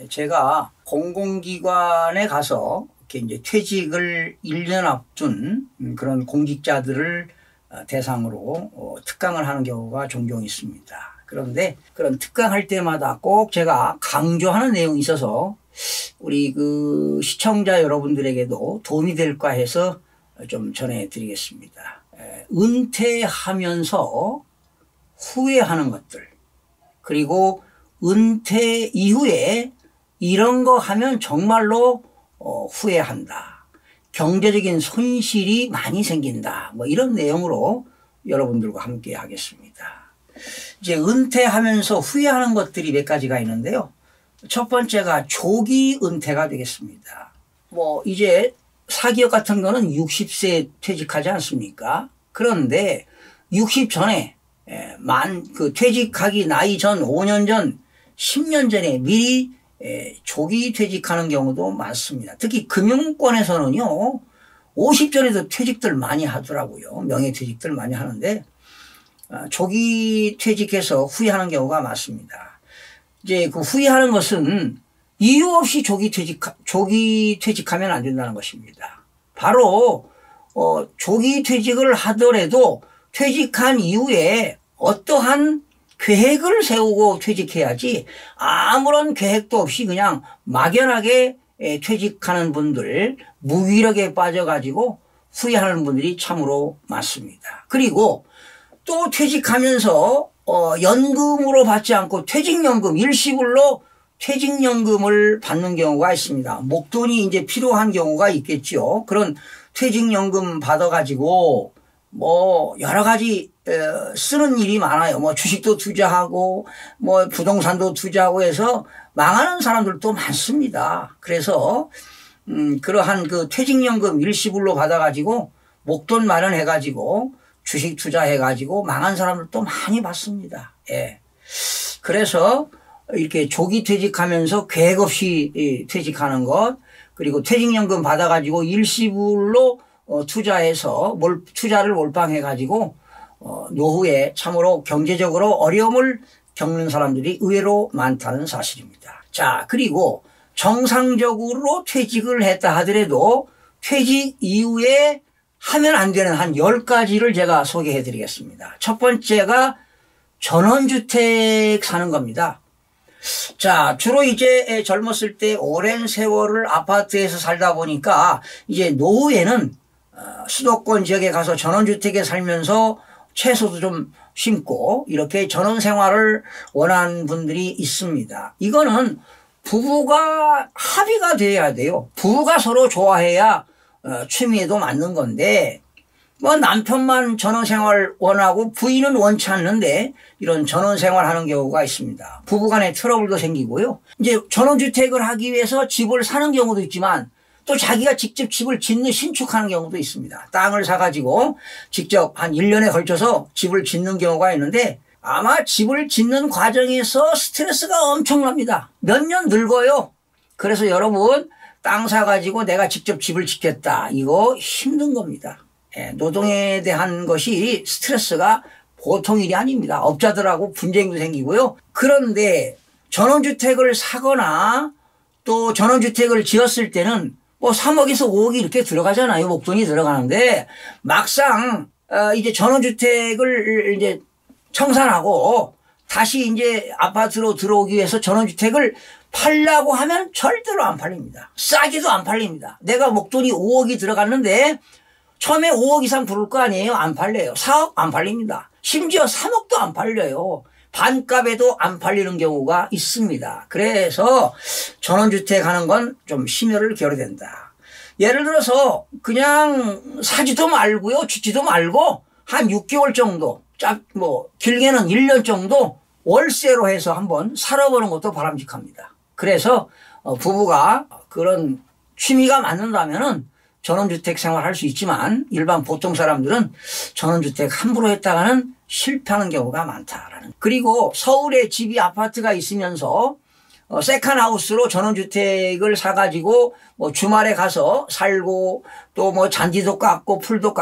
제가 공공기관에 가서 이렇게 이제 퇴직을 1년 앞둔 그런 공직자들을 대상으로 특강을 하는 경우가 종종 있습니다. 그런데 그런 특강할 때마다 꼭 제가 강조하는 내용이 있어서 우리 그 시청자 여러분들에게도 도움이 될까 해서 좀 전해드리겠습니다. 은퇴하면서 후회하는 것들, 그리고 은퇴 이후에 이런 거 하면 정말로 후회한다. 경제적인 손실이 많이 생긴다. 뭐 이런 내용으로 여러분들과 함께 하겠습니다. 이제 은퇴하면서 후회하는 것들이 몇 가지가 있는데요. 첫 번째가 조기 은퇴가 되겠습니다. 뭐 이제 사기업 같은 거는 60세 퇴직하지 않습니까? 그런데 60 전에 그 퇴직하기 나이 전 5년 전 10년 전에 미리 조기 퇴직하는 경우도 많습니다. 특히 금융권에서는요 50 전에도 퇴직들 많이 하더라고요. 명예퇴직들 많이 하는데 조기 퇴직해서 후회하는 경우가 많습니다. 이제 그 후회하는 것은 이유 없이 조기 퇴직하면 안 된다는 것입니다. 바로 조기 퇴직을 하더라도 퇴직한 이후에 어떠한 계획을 세우고 퇴직해야지 아무런 계획도 없이 그냥 막연하게 퇴직하는 분들, 무기력에 빠져가지고 후회하는 분들이 참으로 많습니다. 그리고 또 퇴직하면서 연금으로 받지 않고 퇴직연금, 일시불로 퇴직연금을 받는 경우가 있습니다. 목돈이 이제 필요한 경우가 있겠죠. 그런 퇴직연금 받아가지고 뭐 여러 가지 쓰는 일이 많아요. 뭐 주식도 투자하고 뭐 부동산도 투자하고 해서 망하는 사람들도 많습니다. 그래서 그러한 그 퇴직연금 일시불로 받아가지고 목돈 마련해가지고 주식 투자해가지고 망한 사람들도 많이 봤습니다. 예. 그래서 이렇게 조기 퇴직하면서 계획 없이 퇴직하는 것, 그리고 퇴직연금 받아가지고 일시불로 투자해서 투자를 몰빵해가지고 노후에 참으로 경제적으로 어려움을 겪는 사람들이 의외로 많다는 사실입니다. 자, 그리고 정상적으로 퇴직을 했다 하더라도 퇴직 이후에 하면 안 되는 한 10가지를 제가 소개해 드리겠습니다. 첫 번째가 전원주택 사는 겁니다. 자, 주로 이제 젊었을 때 오랜 세월을 아파트에서 살다 보니까 이제 노후에는 수도권 지역에 가서 전원주택에 살면서 채소도 좀 심고 이렇게 전원생활을 원하는 분들이 있습니다. 이거는 부부가 합의가 돼야 돼요. 부부가 서로 좋아해야 취미에도 맞는 건데 뭐 남편만 전원생활 원하고 부인은 원치 않는데 이런 전원생활 하는 경우가 있습니다. 부부간에 트러블도 생기고요. 이제 전원주택을 하기 위해서 집을 사는 경우도 있지만 또 자기가 직접 집을 짓는 신축하는 경우도 있습니다. 땅을 사가지고 직접 한 1년에 걸쳐서 집을 짓는 경우가 있는데 아마 집을 짓는 과정에서 스트레스가 엄청납니다. 몇 년 늙어요. 그래서 여러분 땅 사가지고 내가 직접 집을 짓겠다. 이거 힘든 겁니다. 노동에 대한 것이 스트레스가 보통 일이 아닙니다. 업자들하고 분쟁도 생기고요. 그런데 전원주택을 사거나 또 전원주택을 지었을 때는 뭐 3억에서 5억이 이렇게 들어가잖아요. 목돈이 들어가는데 막상 이제 전원주택을 이제 청산하고 다시 이제 아파트로 들어오기 위해서 전원주택을 팔려고 하면 절대로 안 팔립니다. 싸게도 안 팔립니다. 내가 목돈이 5억이 들어갔는데 처음에 5억 이상 부를 거 아니에요. 안 팔려요. 4억 안 팔립니다. 심지어 3억도 안 팔려요. 반값에도 안 팔리는 경우가 있습니다. 그래서 전원주택 하는 건 좀 심혈을 기울여야 된다. 예를 들어서 그냥 사지도 말고요. 짓지도 말고 한 6개월 정도, 길게는 1년 정도 월세로 해서 한번 살아보는 것도 바람직합니다. 그래서 부부가 그런 취미가 맞는다면은 전원주택 생활할 수 있지만 일반 보통 사람들은 전원주택 함부로 했다가는 실패하는 경우가 많다라는. 그리고 서울에 집이 아파트가 있으면서 세컨하우스로 전원주택을 사가지고 뭐 주말에 가서 살고 또 뭐 잔디도 깎고 풀도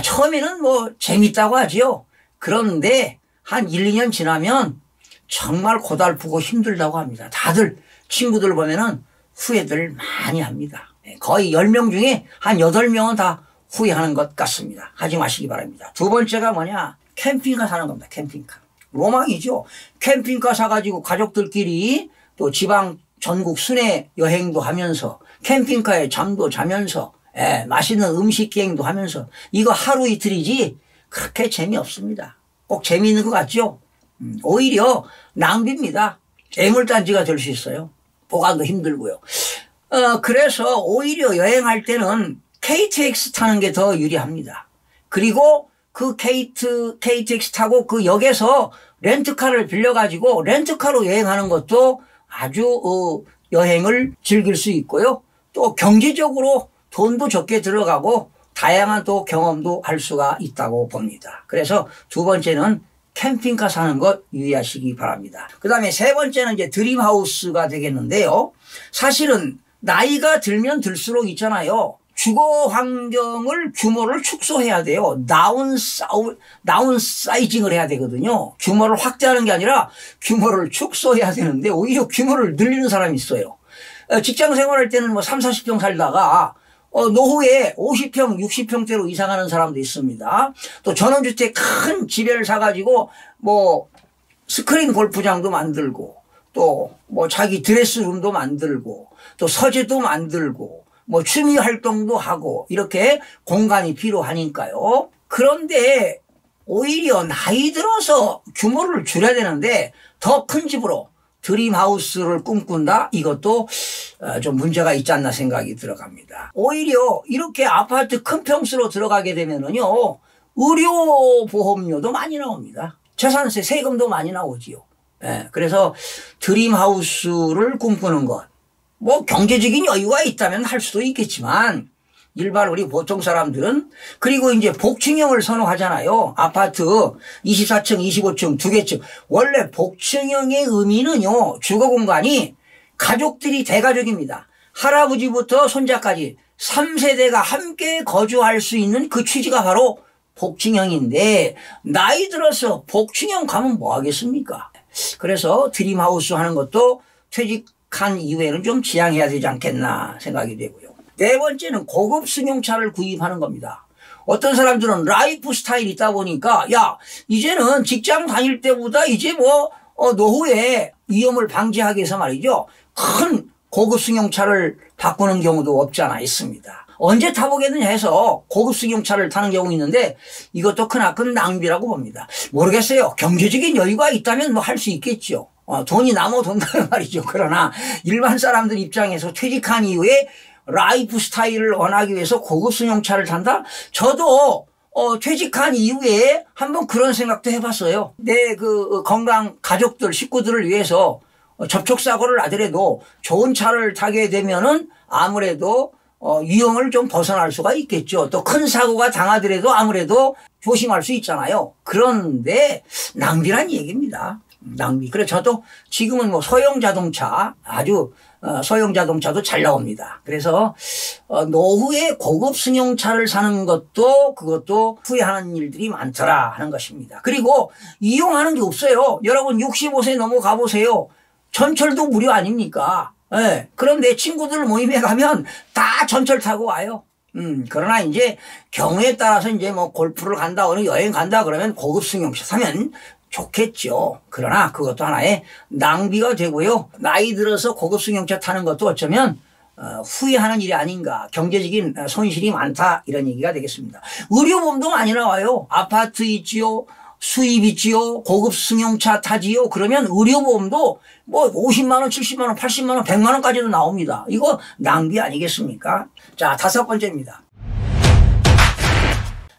처음에는 뭐 재밌다고 하지요. 그런데 한 1, 2년 지나면 정말 고달프고 힘들다고 합니다. 다들 친구들 보면은 후회들 많이 합니다. 거의 10명 중에 한 8명은 다 후회하는 것 같습니다. 하지 마시기 바랍니다. 두 번째가 뭐냐? 캠핑카 사는 겁니다. 캠핑카. 로망이죠. 캠핑카 사가지고 가족들끼리 또 지방 전국 순회 여행도 하면서 캠핑카에 잠도 자면서 맛있는 음식 기행도 하면서 이거 하루 이틀이지 그렇게 재미없습니다. 꼭 재미있는 것 같죠? 오히려 낭비입니다. 애물단지가 될 수 있어요. 보관도 힘들고요. 그래서 오히려 여행할 때는 KTX 타는 게 더 유리합니다. 그리고 그 KTX 타고 그 역에서 렌트카를 빌려가지고 렌트카로 여행하는 것도 아주 여행을 즐길 수 있고요. 또 경제적으로 돈도 적게 들어가고 다양한 또 경험도 할 수가 있다고 봅니다. 그래서 두 번째는 캠핑카 사는 것 유의하시기 바랍니다. 그 다음에 세 번째는 이제 드림하우스가 되겠는데요. 사실은 나이가 들면 들수록 있잖아요. 주거 환경을 규모를 축소해야 돼요. 다운사이징을 해야 되거든요. 규모를 확대하는 게 아니라 규모를 축소해야 되는데 오히려 규모를 늘리는 사람이 있어요. 직장 생활할 때는 뭐 3, 40평 살다가 노후에 50평, 60평대로 이사가는 사람도 있습니다. 또 전원주택 큰 집을 사가지고 뭐 스크린 골프장도 만들고 또 뭐 자기 드레스룸도 만들고 또 서재도 만들고 뭐 취미 활동도 하고 이렇게 공간이 필요하니까요. 그런데 오히려 나이 들어서 규모를 줄여야 되는데 더 큰 집으로 드림하우스를 꿈꾼다? 이것도 좀 문제가 있지 않나 생각이 들어갑니다. 오히려 이렇게 아파트 큰 평수로 들어가게 되면은요, 의료보험료도 많이 나옵니다. 재산세, 세금도 많이 나오지요. 그래서 드림하우스를 꿈꾸는 것. 뭐 경제적인 여유가 있다면 할 수도 있겠지만 일반 우리 보통 사람들은 그리고 이제 복층형을 선호하잖아요. 아파트 24층, 25층, 두 개 층. 원래 복층형의 의미는요. 주거 공간이 가족들이 대가족입니다. 할아버지부터 손자까지 3세대가 함께 거주할 수 있는 그 취지가 바로 복층형인데 나이 들어서 복층형 가면 뭐 하겠습니까? 그래서 드림하우스 하는 것도 퇴직한 이후에는 좀 지양해야 되지 않겠나 생각이 되고요. 네 번째는 고급 승용차를 구입하는 겁니다. 어떤 사람들은 라이프 스타일이 있다 보니까 야 이제는 직장 다닐 때보다 이제 뭐 노후에 위험을 방지하기 위해서 말이죠. 큰 고급 승용차를 바꾸는 경우도 없지 않아 있습니다. 언제 타보겠느냐 해서 고급 승용차를 타는 경우 있는데 이것도 크나큰 낭비라고 봅니다. 모르겠어요. 경제적인 여유가 있다면 뭐 할 수 있겠죠. 돈이 남아 돈다는 말이죠. 그러나 일반 사람들 입장에서 퇴직한 이후에 라이프 스타일을 원하기 위해서 고급 승용차를 탄다? 저도 퇴직한 이후에 한번 그런 생각도 해봤어요. 내 그 건강 가족들 식구들을 위해서 접촉사고를 나더라도 좋은 차를 타게 되면은 아무래도 위험을 좀 벗어날 수가 있겠죠. 또 큰 사고가 당하더라도 아무래도 조심할 수 있잖아요. 그런데 낭비란 얘기입니다. 낭비. 그래서 저도 지금은 뭐 소형 자동차 아주 소형 자동차도 잘 나옵니다. 그래서 노후에 고급 승용차를 사는 것도 그것도 후회하는 일들이 많더라 하는 것입니다. 그리고 이용하는 게 없어요. 여러분 65세 넘어가 보세요. 전철도 무료 아닙니까? 네. 그런데 친구들 모임에 가면 다 전철 타고 와요. 그러나 이제 경우에 따라서 이제 뭐 골프를 간다, 어느 여행 간다 그러면 고급 승용차 사면 좋겠죠. 그러나 그것도 하나의 낭비가 되고요. 나이 들어서 고급 승용차 타는 것도 어쩌면 후회하는 일이 아닌가. 경제적인 손실이 많다. 이런 얘기가 되겠습니다. 의료보험도 많이 나와요. 아파트 있지요. 수입 있지요. 고급 승용차 타지요. 그러면 의료보험도 뭐 50만 원, 70만 원, 80만 원, 100만 원까지도 나옵니다. 이거 낭비 아니겠습니까? 자, 다섯 번째입니다.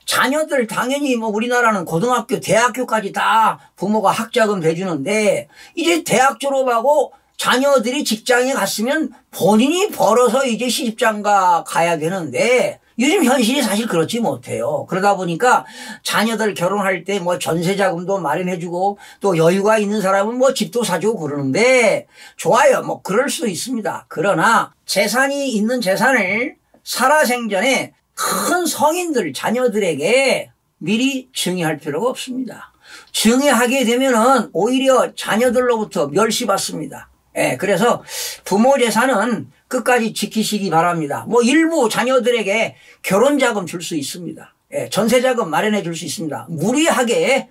자녀들 당연히 뭐 우리나라는 고등학교, 대학교까지 다 부모가 학자금 대주는데 이제 대학 졸업하고 자녀들이 직장에 갔으면 본인이 벌어서 이제 시집장가 가야 되는데 요즘 현실이 사실 그렇지 못해요. 그러다 보니까 자녀들 결혼할 때 뭐 전세자금도 마련해주고 또 여유가 있는 사람은 뭐 집도 사주고 그러는데 좋아요. 뭐 그럴 수도 있습니다. 그러나 재산이 있는 재산을 살아생전에 큰 성인들 자녀들에게 미리 증여할 필요가 없습니다. 증여하게 되면은 오히려 자녀들로부터 멸시받습니다. 예, 그래서 부모 재산은 끝까지 지키시기 바랍니다. 뭐 일부 자녀들에게 결혼자금 줄 수 있습니다. 예, 전세자금 마련해 줄 수 있습니다. 무리하게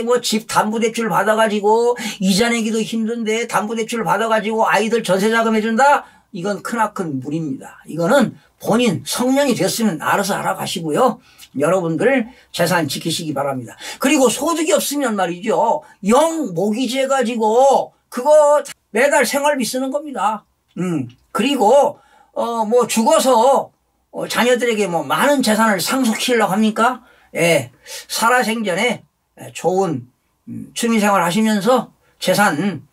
뭐 집 담보대출 받아가지고 이자 내기도 힘든데 담보대출 받아가지고 아이들 전세자금 해준다? 이건 크나큰 무리입니다. 이거는 본인 성년이 됐으면 알아서 알아가시고요. 여러분들 재산 지키시기 바랍니다. 그리고 소득이 없으면 말이죠. 모기지 해가지고 그거 매달 생활비 쓰는 겁니다. 그리고 뭐 죽어서 자녀들에게 뭐 많은 재산을 상속시키려고 합니까? 예, 살아생전에 좋은 취미생활 하시면서 재산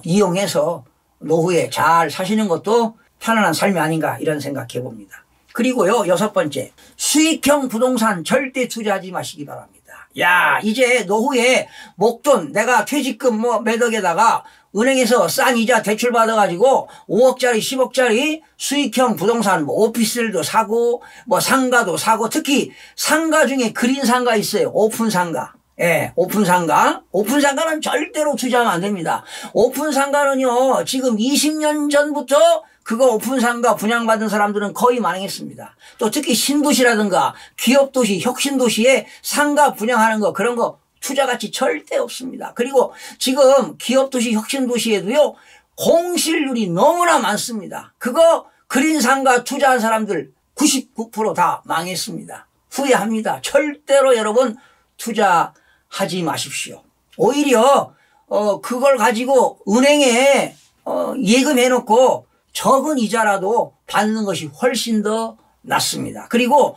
이용해서 노후에 잘 사시는 것도 편안한 삶이 아닌가 이런 생각해 봅니다. 그리고요, 6번째, 수익형 부동산 절대 투자하지 마시기 바랍니다. 야, 이제 노후에 목돈 내가 퇴직금 뭐 몇 억에다가 은행에서 싼 이자 대출 받아가지고 5억짜리 10억짜리 수익형 부동산 뭐 오피스텔도 사고 뭐 상가도 사고, 특히 상가 중에 그린 상가 있어요. 오픈 상가. 예, 오픈 상가. 오픈 상가는 절대로 투자하면 안 됩니다. 오픈 상가는요, 지금 20년 전부터 그거 오픈 상가 분양받은 사람들은 거의 만행했습니다. 또 특히 신도시라든가 기업도시, 혁신도시에 상가 분양하는 거, 그런 거 투자 가치 절대 없습니다. 그리고 지금 기업도시, 혁신도시에도요, 공실률이 너무나 많습니다. 그거 그린 상가 투자한 사람들 99% 다 망했습니다. 후회합니다. 절대로 여러분 투자하지 마십시오. 오히려 그걸 가지고 은행에 예금해놓고 적은 이자라도 받는 것이 훨씬 더 낫습니다. 그리고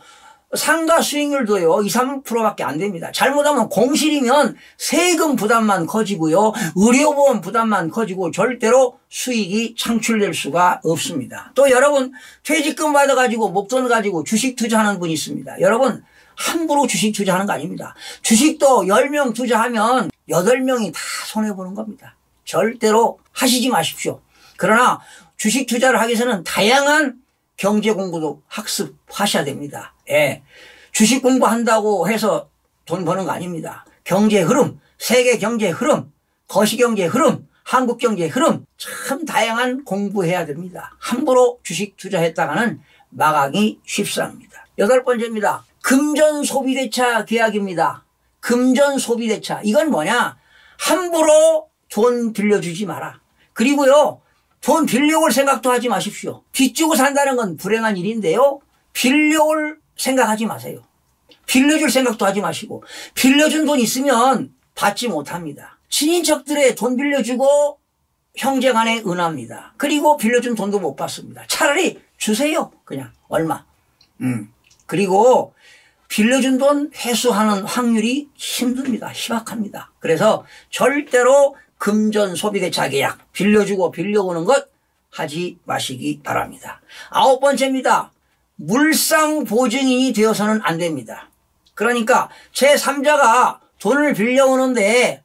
상가 수익률도요 2, 3%밖에 안 됩니다. 잘못하면 공실이면 세금 부담만 커지고요, 의료보험 부담만 커지고 절대로 수익이 창출될 수가 없습니다. 또 여러분 퇴직금 받아가지고 목돈 가지고 주식 투자하는 분이 있습니다. 여러분 함부로 주식 투자하는 거 아닙니다. 주식도 10명 투자하면 8명이 다 손해보는 겁니다. 절대로 하시지 마십시오. 그러나 주식 투자를 하기 위해서는 다양한 경제 공부도 학습하셔야 됩니다. 예. 주식 공부한다고 해서 돈 버는 거 아닙니다. 경제 흐름, 세계 경제 흐름, 거시경제 흐름, 한국 경제 흐름, 참 다양한 공부해야 됩니다. 함부로 주식 투자했다가는 망하기 쉽습니다. 8번째입니다. 금전 소비대차 계약입니다. 금전 소비대차. 이건 뭐냐? 함부로 돈 빌려주지 마라. 그리고요, 돈 빌려올 생각도 하지 마십시오. 빚주고 산다는 건 불행한 일인데요, 빌려올 생각하지 마세요. 빌려줄 생각도 하지 마시고, 빌려준 돈 있으면 받지 못합니다. 친인척들의 돈 빌려주고 형제간에 은합니다. 그리고 빌려준 돈도 못 받습니다. 차라리 주세요. 그냥 얼마. 그리고 빌려준 돈 회수하는 확률이 힘듭니다. 희박합니다. 그래서 절대로 금전 소비대차 계약, 빌려주고 빌려오는 것 하지 마시기 바랍니다. 9번째입니다. 물상 보증인이 되어서는 안 됩니다. 그러니까 제3자가 돈을 빌려오는데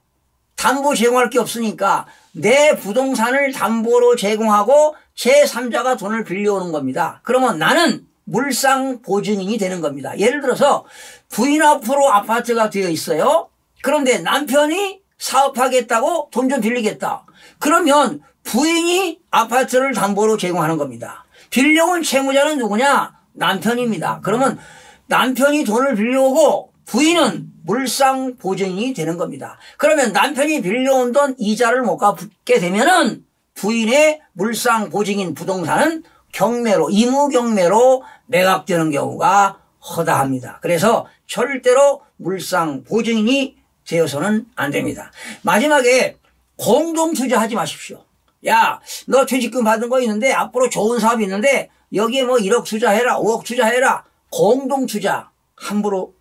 담보 제공할 게 없으니까 내 부동산을 담보로 제공하고 제3자가 돈을 빌려오는 겁니다. 그러면 나는 물상 보증인이 되는 겁니다. 예를 들어서 부인 앞으로 아파트가 되어 있어요. 그런데 남편이 사업하겠다고 돈 좀 빌리겠다. 그러면 부인이 아파트를 담보로 제공하는 겁니다. 빌려온 채무자는 누구냐? 남편입니다. 그러면 남편이 돈을 빌려오고 부인은 물상 보증인이 되는 겁니다. 그러면 남편이 빌려온 돈 이자를 못 갚게 되면은 부인의 물상 보증인 부동산은 경매로, 임의 경매로 매각되는 경우가 허다합니다. 그래서 절대로 물상 보증인이 되어서는 안 됩니다. 마지막에 공동 투자하지 마십시오. 야, 너 퇴직금 받은 거 있는데 앞으로 좋은 사업이 있는데 여기에 뭐 1억 투자해라, 5억 투자해라. 공동 투자 함부로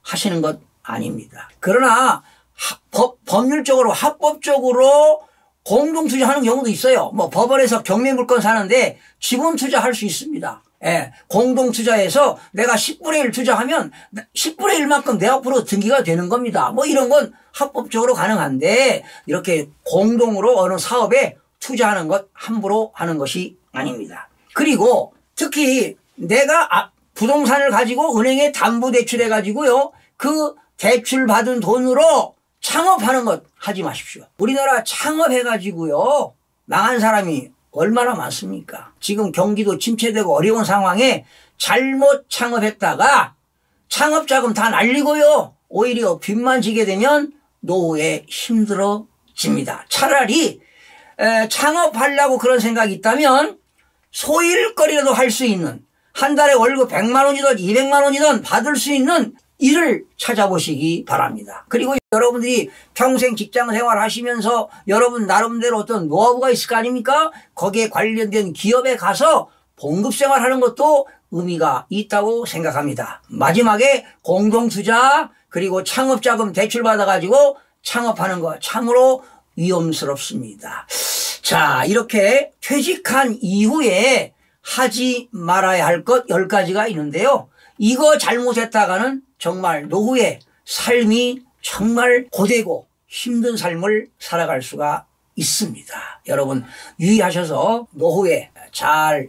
하시는 것 아닙니다. 그러나 법률적으로 합법적으로 공동 투자하는 경우도 있어요. 뭐 법원에서 경매 물건 사는데 지분 투자할 수 있습니다. 예, 공동 투자해서 내가 10분의 1 투자하면 10분의 1만큼 내 앞으로 등기가 되는 겁니다. 뭐 이런 건 합법적으로 가능한데 이렇게 공동으로 어느 사업에 투자하는 것 함부로 하는 것이 아닙니다. 그리고 특히 내가 부동산을 가지고 은행에 담보대출해 가지고요, 그 대출 받은 돈으로 창업하는 것 하지 마십시오. 우리나라 창업해 가지고요 망한 사람이 얼마나 많습니까? 지금 경기도 침체되고 어려운 상황에 잘못 창업했다가 창업자금 다 날리고요. 오히려 빚만 지게 되면 노후에 힘들어집니다. 차라리 창업하려고 그런 생각이 있다면 소일거리라도 할 수 있는, 한 달에 월급 100만 원이든 200만 원이든 받을 수 있는 일을 찾아보시기 바랍니다. 그리고 여러분들이 평생 직장 생활 하시면서 여러분 나름대로 어떤 노하우가 있을 거 아닙니까? 거기에 관련된 기업에 가서 봉급 생활하는 것도 의미가 있다고 생각합니다. 마지막에 공동투자 그리고 창업자금 대출받아가지고 창업하는 거 참으로 위험스럽습니다. 자, 이렇게 퇴직한 이후에 하지 말아야 할 것 10가지가 있는데요. 이거 잘못했다가는 정말 노후에 삶이 정말 고되고 힘든 삶을 살아갈 수가 있습니다. 여러분 유의하셔서 노후에 잘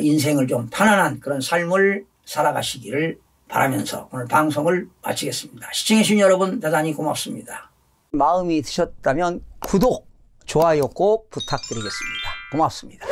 인생을 좀 편안한 그런 삶을 살아가시기를 바라면서 오늘 방송을 마치겠습니다. 시청해주신 여러분 대단히 고맙습니다. 마음이 드셨다면 구독, 좋아요 꼭 부탁드리겠습니다. 고맙습니다.